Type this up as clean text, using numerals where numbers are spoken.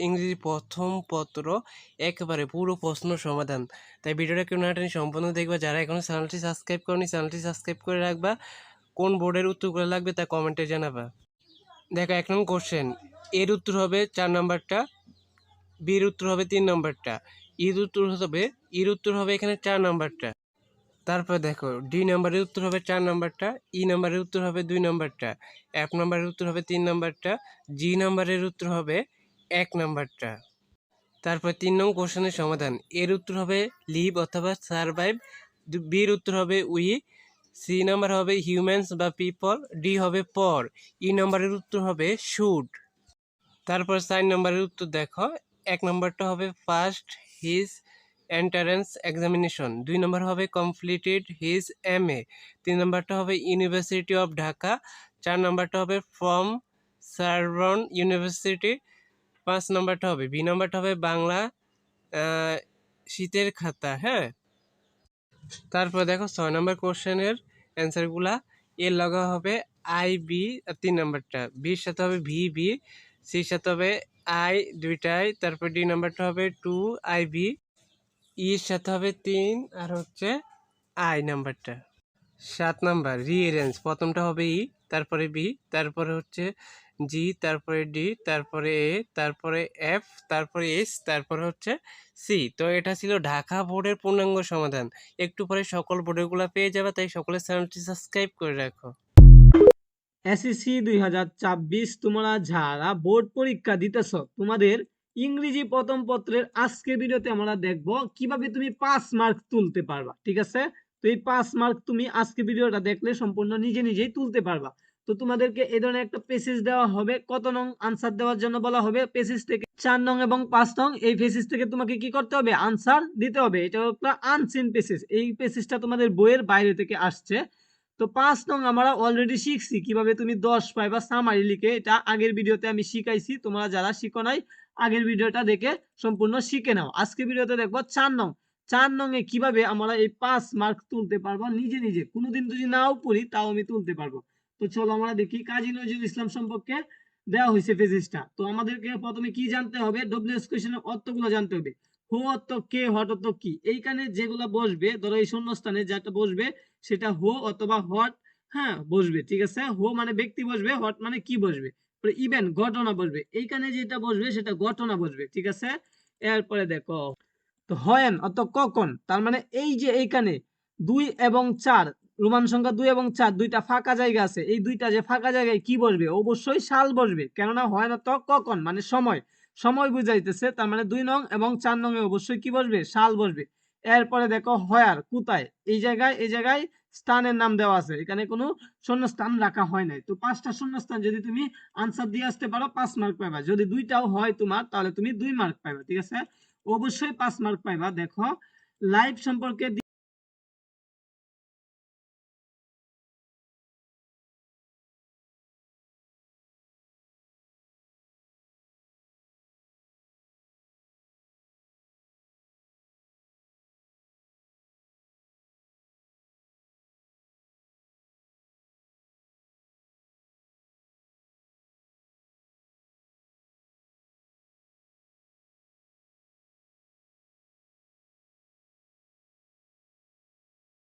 ইংরেজি প্রথম পত্র একেবারে পুরো প্রশ্ন সমাধান। তাই ভিডিওটা কেউ না টেনে সম্পূর্ণ দেখবা। যারা এখনো চ্যানেলটি সাবস্ক্রাইব করনি চ্যানেলটি সাবস্ক্রাইব করে রাখবা। কোন বোর্ডের উত্তরগুলো লাগবে তা কমেন্টে জানাবা। দেখো ১ নং কোশ্চেন, এর উত্তর হবে ৪ নাম্বারটা, বির উত্তর হবে ৩ নাম্বারটা, ইর উত্তর হবে এখানে ৪ নাম্বারটা। তারপর দেখো ডি নাম্বারের উত্তর হবে ৪ নাম্বারটা, ই নাম্বারের উত্তর হবে ২ নাম্বারটা, এফ নাম্বারের উত্তর হবে ৩ নাম্বারটা, জি নাম্বারের উত্তর হবে ১ নাম্বারটা। তারপর ৩ নং কোশ্চেনের সমাধান, এর উত্তর হবে লিভ অথবা সারভাইভ, বির উত্তর হবে উই, সি নাম্বার হবে হিউম্যানস বা পিপল, ডি হবে পর, ই নাম্বারের উত্তর হবে শুড। তারপর ৪ নম্বরের উত্তর দেখো, ১ নম্বরটা হবে ফার্স্ট হিজ এন্ট্রান্স এক্সামিনেশন, ২ নম্বর হবে কমপ্লিটেড হিজ MA, ৩ নম্বরটা হবে ইউনিভার্সিটি অফ ঢাকা, ৪ নম্বরটা হবে ফ্রম সারবন ইউনিভার্সিটি, ৫ নম্বরটা হবে বি নম্বরটা হবে বাংলা শীতের খাতা। হ্যাঁ, তারপর দেখো ৬ নম্বর কোশ্চেনের অ্যান্সারগুলা, এর লগা হবে IB ৩ নম্বরটা, বির সাথে হবে VB, সির সাথে হবে I দুইটাই, তারপর ডি নাম্বারটা হবে 2IB, ইর সাথে হবে ৩ আর হচ্ছে I নাম্বারটা। ৭ নাম্বার রিঅ্যারেঞ্জ, প্রথমটা হবে ই, তারপরে বি, তারপরে হচ্ছে জি, তারপরে ডি, তারপরে এ, তারপরে এফ, তারপরে এস, তারপরে হচ্ছে সি। তো এটা ছিল ঢাকা বোর্ডের পূর্ণাঙ্গ সমাধান। একটু পরে সকল বোর্ডেরগুলো পেয়ে যাবে, তাই সকলের চ্যানেলটি সাবস্ক্রাইব করে রাখো। SSC 2026 তোমরা যারা বোর্ড পরীক্ষা দিতেছ, তোমাদের ইংরেজি প্রথম পত্রের আজকের ভিডিওতে আমরা দেখব কিভাবে তুমি 5 মার্ক তুলতে পারবা। ঠিক আছে, তো এই 5 মার্ক তুমি আজকে ভিডিওটা দেখলে সম্পূর্ণ নিজে নিজেই তুলতে পারবা। তো তোমাদেরকে এই ধরনের একটা পেসেজ দেওয়া হবে, কত নং আনসার দেওয়ার জন্য বলা হবে, পেসেজ থেকে 4 নং এবং 5 নং এই পেসেজ থেকে তোমাকে কি করতে হবে, আনসার দিতে হবে। এটা একটা আনসিন পেসেজ, এই পেসেজটা তোমাদের বইয়ের বাইরে থেকে আসছে। তো 5 নং আমরা অলরেডি শিখছি কিভাবে তুমি 10 পাইবা সামারি লিখে, এটা আগের ভিডিওতে আমি শিখাইছি। তোমরা যারা শিখো নাই আগের ভিডিওটা দেখে সম্পূর্ণ শিখে নাও। আজকে ভিডিওতে দেখবো 4 নং, 4 নং এ কিভাবে আমরা এই 5 মার্ক তুলতে পারবো নিজে নিজে, কোনোদিন যদি নাও পড়ি তাও আমি তুলতে পারবো। তো চলো আমরা দেখি। কাজী নজরুল ইসলাম সম্পর্কে দেওয়া হয়েছে পেজেসটা। তো আমাদেরকে প্রথমে কি জানতে হবে, ডব্লিউএস কোশ্চেনের অর্থগুলো জানতে হবে। হু অর্থ কে, হট অর্থ কি, এইখানে যেগুলো বসবে, ধরো এই শূন্যস্থানে যেটা বসবে সেটা হো অথবা হট, হ্যাঁ বসবে। ঠিক আছে, হো মানে ব্যক্তি বসবে, হট মানে কি বসবে, ইভেন্ট ঘটনা বসবে, এইখানে যেটা বসবে সেটা ঘটনা বসবে। ঠিক আছে, এরপরে দেখো, তো হয়েন অত কখন, তার মানে এই যে এইখানে 2 এবং 4, রোমান সংখ্যা 2 এবং 4 দুইটা ফাঁকা জায়গা আছে, এই দুইটা যে ফাঁকা জায়গায় কি বসবে, অবশ্যই সাল বসবে, কেননা হয়েন অত কখন মানে সময়, সময় বুঝাইতেছে। তার মানে 2 নং এবং 4 নং এ অবশ্যই কি বসবে, সাল বসবে। এরপরে দেখো হয়ার, কোথায়, এই জায়গায়, এই জায়গায় স্থানের নাম দেওয়া আছে, এখানে কোনো শূন্যস্থান রাখা হয় নাই। তো 5টা শূন্যস্থান যদি তুমি আনসার দিয়ে আসতে পারো 5 মার্ক পাইবা, যদি দুইটাও হয় তোমার তাহলে তুমি 2 মার্ক পাইবা। ঠিক আছে, অবশ্যই 5 মার্ক পাইবা। দেখো লাইভ সম্পর্কে